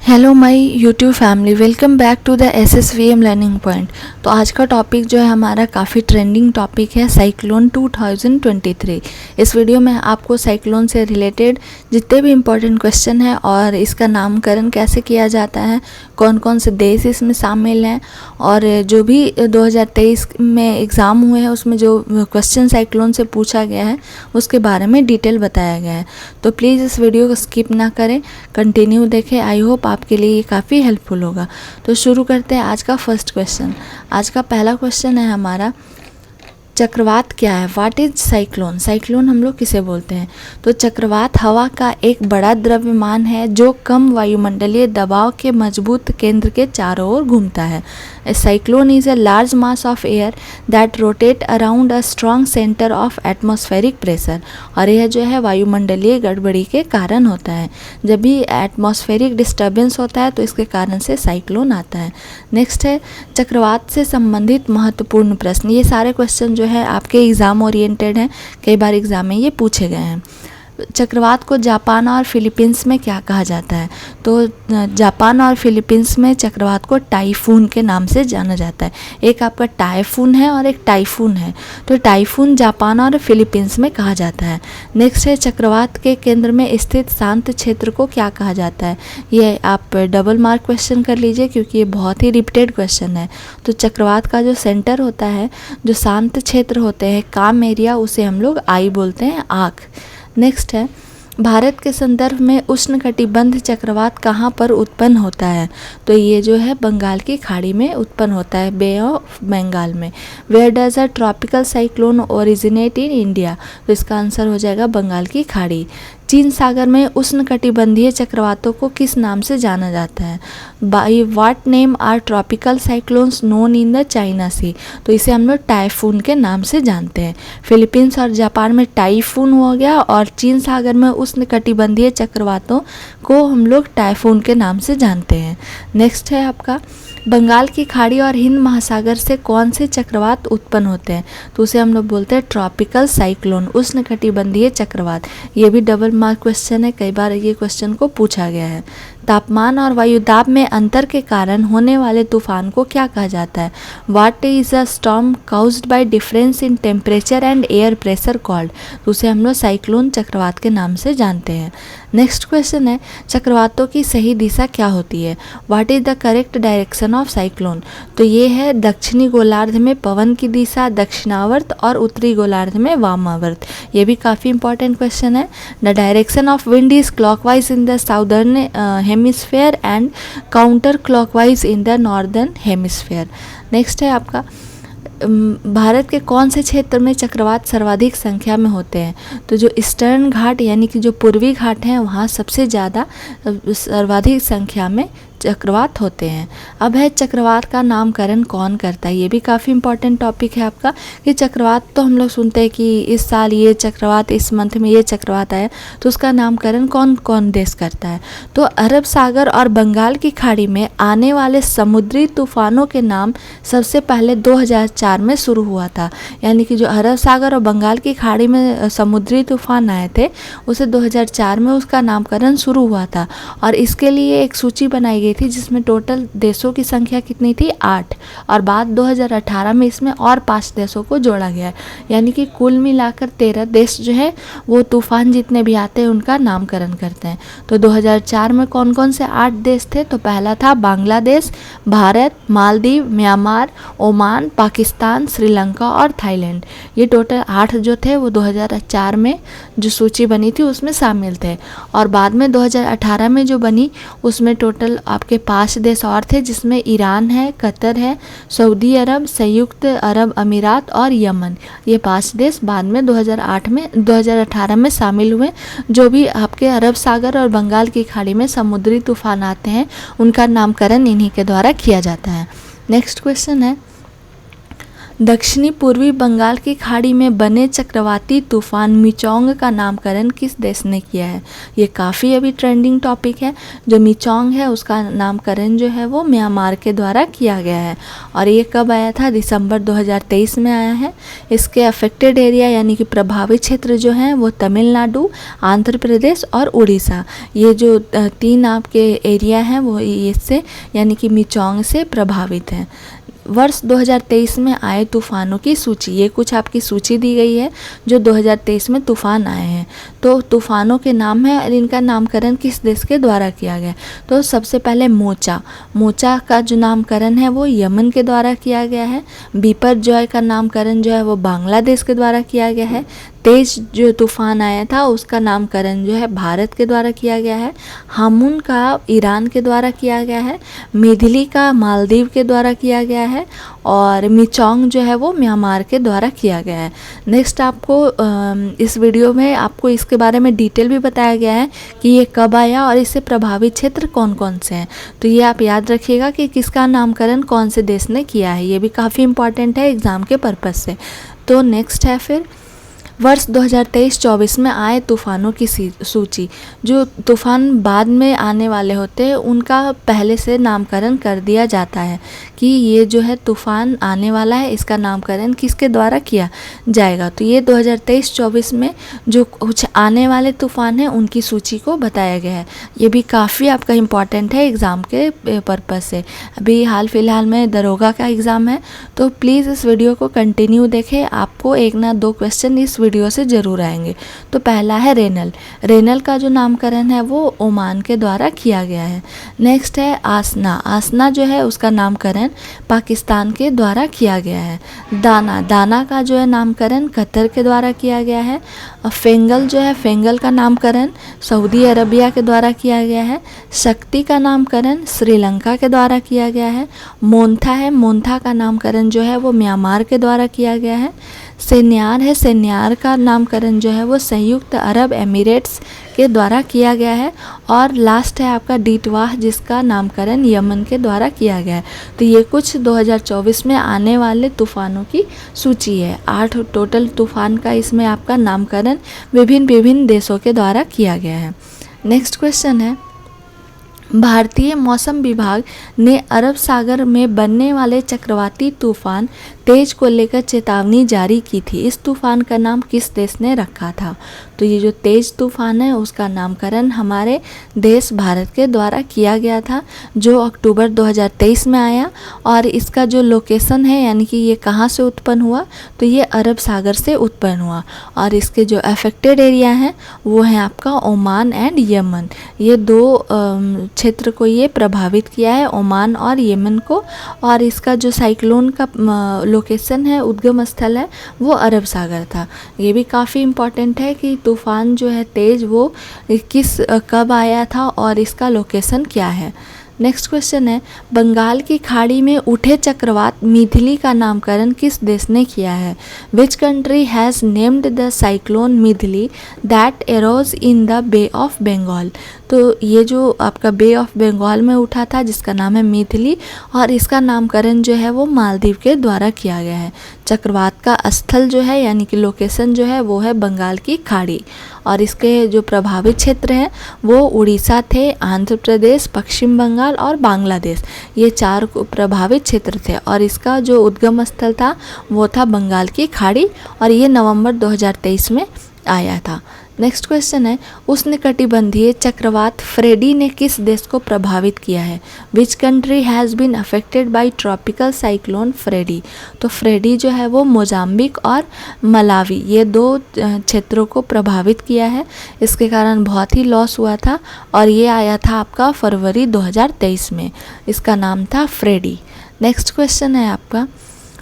Hello my YouTube family, welcome back to the SSVM learning point. तो आज का topic जो है हमारा काफ़ी ट्रेंडिंग टॉपिक है, साइक्लोन 2023। इस वीडियो में आपको साइक्लोन से रिलेटेड जितने भी इम्पोर्टेंट क्वेश्चन हैं और इसका नामकरण कैसे किया जाता है, कौन कौन से देश इसमें शामिल हैं और जो भी 2023 में एग्ज़ाम हुए हैं उसमें जो क्वेश्चन साइक्लोन से पूछा गया है उसके बारे में डिटेल बताया गया है। तो प्लीज़ इस वीडियो को स्किप ना करें, कंटिन्यू देखें। आई होप आपके लिए ये काफ़ी हेल्पफुल होगा। तो शुरू करते हैं आज का फर्स्ट क्वेश्चन। आज का पहला क्वेश्चन है हमारा, चक्रवात क्या है? What is cyclone? साइक्लोन हम लोग किसे बोलते हैं? तो चक्रवात हवा का एक बड़ा द्रव्यमान है जो कम वायुमंडलीय दबाव के मजबूत केंद्र के चारों ओर घूमता है। Cyclone is a large mass of air that rotate around a strong centre of atmospheric pressure. और यह जो है वायुमंडलीय गड़बड़ी के कारण होता है। जब भी एटमॉस्फेरिक डिस्टर्बेंस होता है तो इसके कारण से साइक्लोन आता है। नेक्स्ट है चक्रवात से संबंधित महत्वपूर्ण प्रश्न। ये सारे क्वेश्चन जो है आपके एग्ज़ाम ओरिएंटेड हैं, कई बार एग्ज़ाम में ये पूछे गए हैं। चक्रवात को जापान और फिलीपींस में क्या कहा जाता है? तो जापान और फिलीपींस में चक्रवात को टाइफून के नाम से जाना जाता है। एक आपका टाइफून है और एक टाइफून है। तो टाइफून जापान और फिलीपींस में कहा जाता है। नेक्स्ट है चक्रवात के केंद्र में स्थित शांत क्षेत्र को क्या कहा जाता है? ये आप डबल मार्क क्वेश्चन कर लीजिए क्योंकि ये बहुत ही रिपीटेड क्वेश्चन है। तो चक्रवात का जो सेंटर होता है, जो शांत क्षेत्र होते हैं, काम एरिया, उसे हम लोग आई बोलते हैं, आँख। नेक्स्ट है भारत के संदर्भ में उष्णकटिबंध चक्रवात कहाँ पर उत्पन्न होता है? तो ये जो है बंगाल की खाड़ी में उत्पन्न होता है, बे ऑफ बंगाल में। Where does a tropical cyclone originate in India? तो इसका आंसर हो जाएगा बंगाल की खाड़ी। चीन सागर में उष्णकटिबंधीय चक्रवातों को किस नाम से जाना जाता है? By what name are tropical cyclones known in the China sea? तो इसे हम लोग टाइफून के नाम से जानते हैं। फिलीपींस और जापान में टाइफून हो गया और चीन सागर में उष्णकटिबंधीय चक्रवातों को हम लोग टाइफून के नाम से जानते हैं। नेक्स्ट है आपका, बंगाल की खाड़ी और हिंद महासागर से कौन से चक्रवात उत्पन्न होते हैं? तो उसे हम लोग बोलते हैं ट्रॉपिकल साइक्लोन, उष्णकटिबंधीय चक्रवात। ये भी डबल मार्क क्वेश्चन है, कई बार ये क्वेश्चन को पूछा गया है। तापमान और वायुदाब में अंतर के कारण होने वाले तूफान को क्या कहा जाता है? What is a storm caused bye difference in temperature and air pressure called? तो उसे हम लोग साइक्लोन चक्रवात के नाम से जानते हैं। नेक्स्ट क्वेश्चन है, चक्रवातों की सही दिशा क्या होती है? What is the correct direction of cyclone? तो ये है दक्षिणी गोलार्ध में पवन की दिशा दक्षिणावर्त और उत्तरी गोलार्ध में वामावर्त। ये भी काफ़ी इंपॉर्टेंट क्वेश्चन है। The direction of wind is clockwise in the southern hemisphere and counter clockwise in the northern hemisphere. Next है आपका, भारत के कौन से क्षेत्र में चक्रवात सर्वाधिक संख्या में होते हैं? तो जो ईस्टर्न घाट यानी कि जो पूर्वी घाट हैं वहाँ सबसे ज़्यादा सर्वाधिक संख्या में चक्रवात होते हैं। अब है चक्रवात का नामकरण कौन करता है? ये भी काफ़ी इंपॉर्टेंट टॉपिक है आपका कि चक्रवात तो हम लोग सुनते हैं कि इस साल ये चक्रवात, इस मंथ में ये चक्रवात आया, तो उसका नामकरण कौन कौन देश करता है? तो अरब सागर और बंगाल की खाड़ी में आने वाले समुद्री तूफानों के नाम सबसे पहले 2004 में शुरू हुआ था। यानी कि जो अरब सागर और बंगाल की खाड़ी में समुद्री तूफान आए थे उसे 2004 में उसका नामकरण शुरू हुआ था। और इसके लिए एक सूची बनाई गई थी जिसमें टोटल देशों की संख्या कितनी थी? 8। और बाद 2018 में इसमें और 5 देशों को जोड़ा गया है। यानी कि कुल मिलाकर 13 देश जो है वो तूफान जितने भी आते हैं उनका नामकरण करते हैं। तो 2004 में कौन कौन से 8 देश थे? तो पहला था बांग्लादेश, भारत, मालदीव, म्यांमार, ओमान, पाकिस्तान, श्रीलंका और थाईलैंड। ये टोटल 8 जो थे वो 2004 में जो सूची बनी थी उसमें शामिल थे। और बाद में 2018 में जो बनी उसमें टोटल आपके 5 देश और थे जिसमें ईरान है, कतर है, सऊदी अरब, संयुक्त अरब अमीरात और यमन। ये 5 देश बाद में 2018 में शामिल हुए। जो भी आपके अरब सागर और बंगाल की खाड़ी में समुद्री तूफान आते हैं उनका नामकरण इन्हीं के द्वारा किया जाता है। नेक्स्ट क्वेश्चन है, दक्षिणी पूर्वी बंगाल की खाड़ी में बने चक्रवाती तूफान मिचोंग का नामकरण किस देश ने किया है? ये काफ़ी अभी ट्रेंडिंग टॉपिक है। जो मिचोंग है उसका नामकरण जो है वो म्यांमार के द्वारा किया गया है और ये कब आया था? दिसंबर 2023 में आया है। इसके अफेक्टेड एरिया यानी कि प्रभावित क्षेत्र जो हैं वो तमिलनाडु, आंध्र प्रदेश और उड़ीसा, ये जो 3 आपके एरिया हैं वो इससे यानी कि मिचोंग से प्रभावित हैं। वर्ष 2023 में आए तूफ़ानों की सूची, ये कुछ आपकी सूची दी गई है जो 2023 में तूफ़ान आए हैं। तो तूफ़ानों के नाम हैं और इनका नामकरण किस देश के द्वारा किया गया? तो सबसे पहले मोचा, मोचा का जो नामकरण है वो यमन के द्वारा किया गया है। बिपरजॉय का नामकरण जो है वो बांग्लादेश के द्वारा किया गया है। तेज जो तूफ़ान आया था उसका नामकरण जो है भारत के द्वारा किया गया है। हामुन का ईरान के द्वारा किया गया है। मिधली का मालदीव के द्वारा किया गया है और मिचोंग जो है वो म्यांमार के द्वारा किया गया है। नेक्स्ट आपको इस वीडियो में आपको इसके बारे में डिटेल भी बताया गया है कि ये कब आया और इससे प्रभावित क्षेत्र कौन कौन से हैं। तो ये आप याद रखिएगा कि किसका नामकरण कौन से देश ने किया है, ये भी काफ़ी इंपॉर्टेंट है एग्ज़ाम के पर्पज़ से। तो नेक्स्ट है फिर वर्ष 2023-24 में आए तूफ़ानों की सूची। जो तूफ़ान बाद में आने वाले होते हैं उनका पहले से नामकरण कर दिया जाता है कि ये जो है तूफ़ान आने वाला है, इसका नामकरण किसके द्वारा किया जाएगा। तो ये 2023-24 में जो कुछ आने वाले तूफ़ान हैं उनकी सूची को बताया गया है। ये भी काफ़ी आपका इम्पॉर्टेंट है एग्ज़ाम के पर्पज़ से। अभी हाल फिलहाल में दरोगा का एग्ज़ाम है, तो प्लीज़ इस वीडियो को कंटिन्यू देखें, आपको 1 ना 2 क्वेश्चन इस वीडियो से ज़रूर आएंगे। तो पहला है रेनल, रेनल का जो नामकरण है वो ओमान के द्वारा किया गया है। नेक्स्ट है आसना, आसना जो है उसका नामकरण पाकिस्तान के द्वारा किया गया है। दाना, दाना का जो है नामकरण कतर के द्वारा किया गया है। फेंगल जो है, फेंगल का नामकरण सऊदी अरबिया के द्वारा किया गया है। शक्ति का नामकरण श्रीलंका के द्वारा किया गया है। मोन्था है, मोन्था का नामकरण जो है वो म्यांमार के द्वारा किया गया है। सेन्यार है, सेन्यार का नामकरण जो है वो संयुक्त अरब एमिरेट्स के द्वारा किया गया है। और लास्ट है आपका डीटवाह, जिसका नामकरण यमन के द्वारा किया गया है। तो ये कुछ 2024 में आने वाले तूफ़ानों की सूची है। 8 टोटल तूफ़ान का इसमें आपका नामकरण विभिन्न देशों के द्वारा किया गया है। नेक्स्ट क्वेश्चन है, भारतीय मौसम विभाग ने अरब सागर में बनने वाले चक्रवाती तूफान तेज को लेकर चेतावनी जारी की थी। इस तूफान का नाम किस देश ने रखा था? तो ये जो तेज तूफान है उसका नामकरण हमारे देश भारत के द्वारा किया गया था, जो अक्टूबर 2023 में आया। और इसका जो लोकेशन है यानी कि ये कहाँ से उत्पन्न हुआ, तो ये अरब सागर से उत्पन्न हुआ। और इसके जो अफेक्टेड एरिया हैं वो हैं आपका ओमान एंड यमन, ये 2 क्षेत्र को ये प्रभावित किया है, ओमान और यमन को। और इसका जो साइक्लोन का लोकेशन है, उद्गम स्थल है, वो अरब सागर था। ये भी काफ़ी इम्पॉर्टेंट है कि तूफ़ान जो है तेज वो कब आया था और इसका लोकेशन क्या है। नेक्स्ट क्वेश्चन है, बंगाल की खाड़ी में उठे चक्रवात मिधली का नामकरण किस देश ने किया है? Which country has named the cyclone Midhili that arose in the bay of Bengal? तो ये जो आपका बे ऑफ बंगाल में उठा था जिसका नाम है मिधली, और इसका नामकरण जो है वो मालदीव के द्वारा किया गया है। चक्रवात का स्थल जो है यानी कि लोकेशन जो है वो है बंगाल की खाड़ी, और इसके जो प्रभावित क्षेत्र हैं वो उड़ीसा थे, आंध्र प्रदेश, पश्चिम बंगाल और बांग्लादेश, ये 4 प्रभावित क्षेत्र थे। और इसका जो उद्गम स्थल था वो था बंगाल की खाड़ी, और ये नवंबर 2023 में आया था। नेक्स्ट क्वेश्चन है, उष्णकटिबंधीय चक्रवात फ्रेडी ने किस देश को प्रभावित किया है? Which country has been affected by tropical cyclone Freddy? तो फ्रेडी जो है वो मोजाम्बिक और मलावी, ये 2 क्षेत्रों को प्रभावित किया है। इसके कारण बहुत ही लॉस हुआ था और ये आया था आपका फरवरी 2023 में। इसका नाम था फ्रेडी। नेक्स्ट क्वेश्चन है आपका,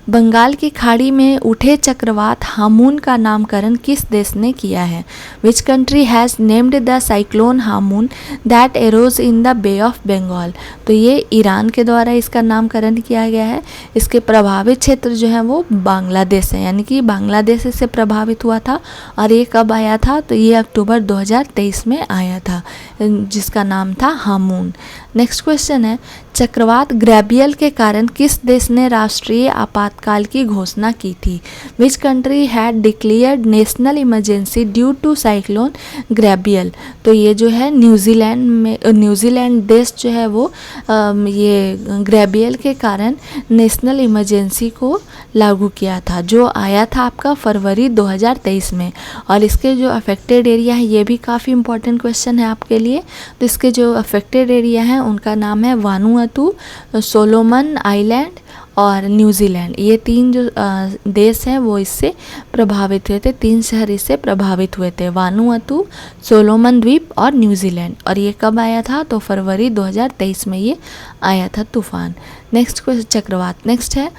बंगाल की खाड़ी में उठे चक्रवात हामून का नामकरण किस देश ने किया है? Which country has named the cyclone Hamoon that arose in the bay of Bengal? तो ये ईरान के द्वारा इसका नामकरण किया गया है। इसके प्रभावित क्षेत्र जो है वो बांग्लादेश है, यानी कि बांग्लादेश से प्रभावित हुआ था। और ये कब आया था? तो ये अक्टूबर 2023 में आया था, जिसका नाम था हामून। नेक्स्ट क्वेश्चन है, चक्रवात ग्रैबियल के कारण किस देश ने राष्ट्रीय आपातकाल की घोषणा की थी? Which country had declared national emergency due to cyclone Gabrielle? तो ये जो है न्यूजीलैंड में, न्यूजीलैंड देश जो है वो ये ग्रैबियल के कारण नेशनल इमरजेंसी को लागू किया था, जो आया था आपका फरवरी 2023 में। और इसके जो अफेक्टेड एरिया है, ये भी काफ़ी इंपॉर्टेंट क्वेश्चन है आपके लिए। तो इसके जो अफेक्टेड एरिया हैं उनका नाम है वानुअतु, सोलोमन आइलैंड और न्यूजीलैंड। ये तीन जो देश हैं वो इससे प्रभावित हुए थे, 3 शहर इससे प्रभावित हुए थे, वानुअतु, सोलोमन द्वीप और न्यूजीलैंड। और ये कब आया था? तो फरवरी 2023 में ये आया था तूफान। नेक्स्ट क्वेश्चन, चक्रवात। नेक्स्ट है,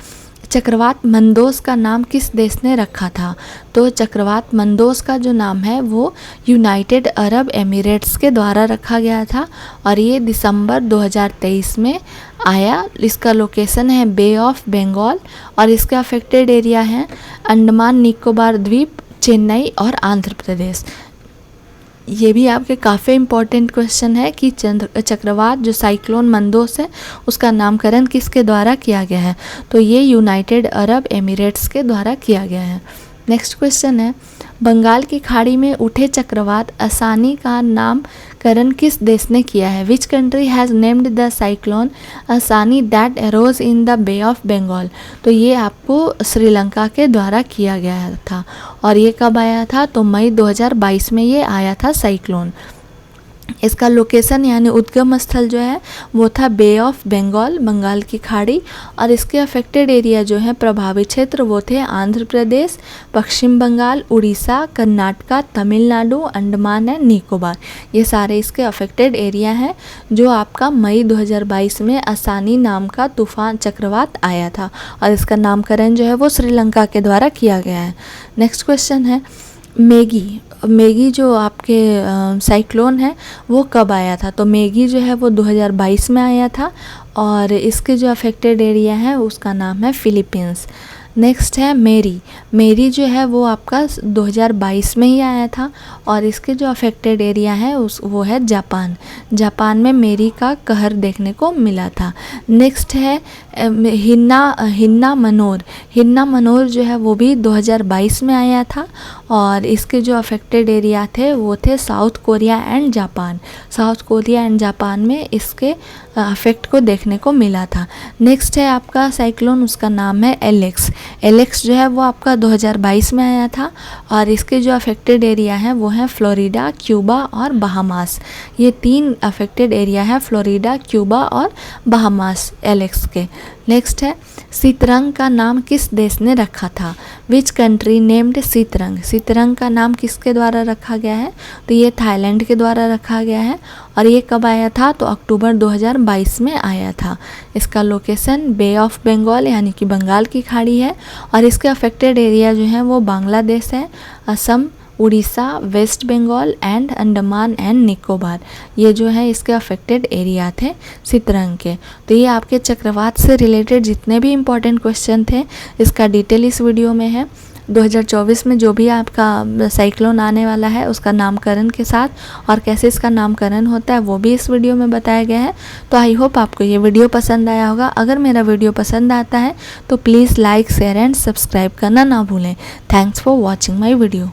चक्रवात मंदोस का नाम किस देश ने रखा था? तो चक्रवात मंदोस का जो नाम है वो यूनाइटेड अरब एमिरेट्स के द्वारा रखा गया था और ये दिसंबर 2023 में आया। इसका लोकेशन है बे ऑफ बंगाल और इसका अफेक्टेड एरिया है अंडमान निकोबार द्वीप, चेन्नई और आंध्र प्रदेश। ये भी आपके काफ़ी इम्पोर्टेंट क्वेश्चन है कि चक्रवात जो साइक्लोन मंदोस है उसका नामकरण किसके द्वारा किया गया है? तो ये यूनाइटेड अरब एमिरेट्स के द्वारा किया गया है। नेक्स्ट क्वेश्चन है, बंगाल की खाड़ी में उठे चक्रवात असानी का नामकरण किस देश ने किया है? Which country has named the cyclone Asani that arose in the bay of Bengal? तो ये आपको श्रीलंका के द्वारा किया गया था और ये कब आया था? तो मई 2022 में ये आया था साइक्लोन। इसका लोकेशन यानी उद्गम स्थल जो है वो था बे ऑफ बंगाल, बंगाल की खाड़ी। और इसके अफेक्टेड एरिया जो है, प्रभावित क्षेत्र, वो थे आंध्र प्रदेश, पश्चिम बंगाल, उड़ीसा, कर्नाटका, तमिलनाडु, अंडमान एंड निकोबार। ये सारे इसके अफेक्टेड एरिया हैं जो आपका मई 2022 में असानी नाम का तूफान चक्रवात आया था और इसका नामकरण जो है वो श्रीलंका के द्वारा किया गया है। नेक्स्ट क्वेश्चन है, मेगी जो आपके साइक्लोन है वो कब आया था? तो मेगी जो है वो 2022 में आया था और इसके जो अफेक्टेड एरिया है उसका नाम है फिलीपींस। नेक्स्ट है मेरी जो है वो आपका 2022 में ही आया था और इसके जो अफेक्टेड एरिया है वो है जापान में मेरी का कहर देखने को मिला था। नेक्स्ट है हिन्ना मनोर जो है वो भी 2022 में आया था और इसके जो अफेक्टेड एरिया थे वो थे साउथ कोरिया एंड जापान में इसके अफेक्ट को देखने को मिला था। नेक्स्ट है आपका साइक्लोन, उसका नाम है एलेक्स जो है वो आपका 2022 में आया था और इसके जो अफेक्टेड एरिया हैं वो हैं फ्लोरिडा, क्यूबा और बहामास। ये 3 अफेक्टेड एरिया है, फ्लोरिडा, क्यूबा और बहामास एलेक्स के। नेक्स्ट है, सीतरंग का नाम किस देश ने रखा था? विच कंट्री नेम्ड सीतरंग का नाम किसके द्वारा रखा गया है? तो ये थाईलैंड के द्वारा रखा गया है और ये कब आया था? तो अक्टूबर 2022 में आया था। इसका लोकेशन बे ऑफ बंगाल यानी कि बंगाल की खाड़ी है और इसके अफेक्टेड एरिया जो है वो बांग्लादेश है, Assam, Orissa, west Bengal and Andaman and Nicobar. ये जो है इसके अफेक्टेड एरिया थे सीतरंग के। तो ये आपके चक्रवात से रिलेटेड जितने भी इम्पोर्टेंट क्वेश्चन थे इसका डिटेल इस वीडियो में है। 2024 में जो भी आपका साइक्लोन आने वाला है उसका नामकरण के साथ और कैसे इसका नामकरण होता है वो भी इस वीडियो में बताया गया है। तो आई होप आपको ये वीडियो पसंद आया होगा। अगर मेरा वीडियो पसंद आता है तो please like, share and subscribe करना ना भूलें। Thanks for watching my video.